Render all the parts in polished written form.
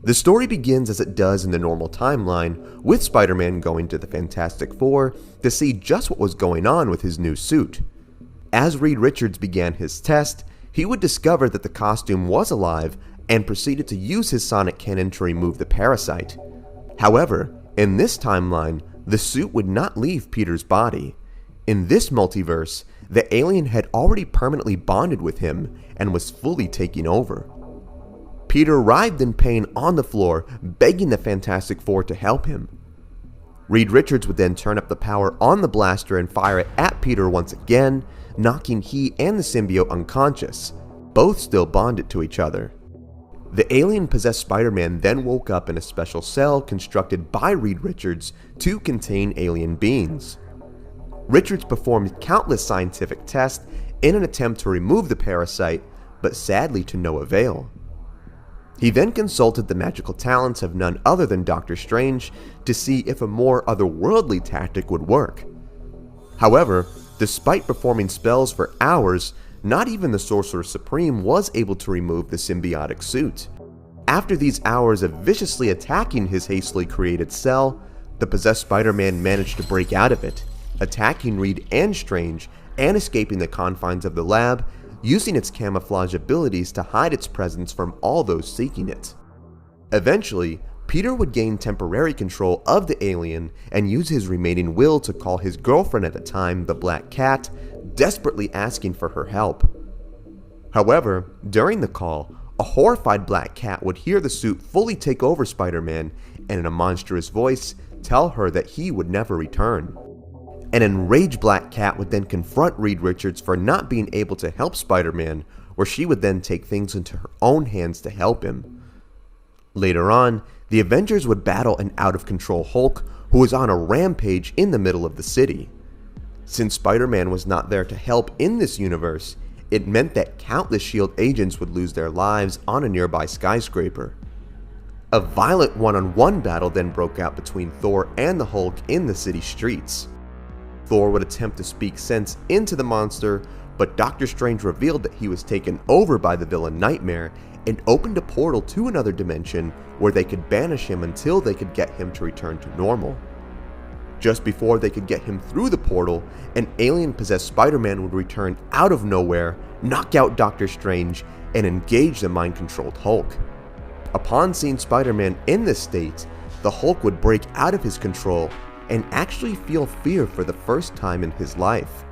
The story begins as it does in the normal timeline, with Spider-Man going to the Fantastic Four to see just what was going on with his new suit. As Reed Richards began his test, he would discover that the costume was alive and proceeded to use his sonic cannon to remove the parasite. However, in this timeline, the suit would not leave Peter's body. In this multiverse, the alien had already permanently bonded with him and was fully taking over. Peter writhed in pain on the floor, begging the Fantastic Four to help him. Reed Richards would then turn up the power on the blaster and fire it at Peter once again, knocking he and the symbiote unconscious, both still bonded to each other. The alien-possessed Spider-Man then woke up in a special cell constructed by Reed Richards to contain alien beings. Richards performed countless scientific tests in an attempt to remove the parasite, but sadly to no avail. He then consulted the magical talents of none other than Doctor Strange to see if a more otherworldly tactic would work. However, despite performing spells for hours, not even the Sorcerer Supreme was able to remove the symbiotic suit. After these hours of viciously attacking his hastily created cell, the possessed Spider-Man managed to break out of it, attacking Reed and Strange and escaping the confines of the lab, using its camouflage abilities to hide its presence from all those seeking it. Eventually, Peter would gain temporary control of the alien and use his remaining will to call his girlfriend at the time, the Black Cat, desperately asking for her help. However, during the call, a horrified Black Cat would hear the suit fully take over Spider-Man and in a monstrous voice tell her that he would never return. An enraged Black Cat would then confront Reed Richards for not being able to help Spider-Man, where she would then take things into her own hands to help him. Later on, the Avengers would battle an out-of-control Hulk who was on a rampage in the middle of the city. Since Spider-Man was not there to help in this universe, it meant that countless S.H.I.E.L.D. agents would lose their lives on a nearby skyscraper. A violent one-on-one battle then broke out between Thor and the Hulk in the city streets. Thor would attempt to speak sense into the monster, but Doctor Strange revealed that he was taken over by the villain Nightmare and opened a portal to another dimension where they could banish him until they could get him to return to normal. Just before they could get him through the portal, an alien-possessed Spider-Man would return out of nowhere, knock out Doctor Strange, and engage the mind-controlled Hulk. Upon seeing Spider-Man in this state, the Hulk would break out of his control and actually feel fear for the first time in his life.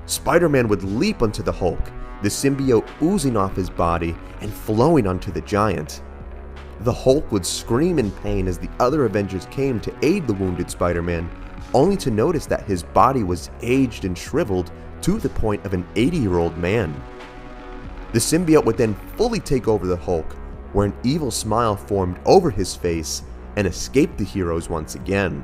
Spider-Man would leap onto the Hulk, the symbiote oozing off his body and flowing onto the giant. The Hulk would scream in pain as the other Avengers came to aid the wounded Spider-Man, only to notice that his body was aged and shriveled to the point of an 80-year-old man. The symbiote would then fully take over the Hulk, where an evil smile formed over his face and escaped the heroes once again.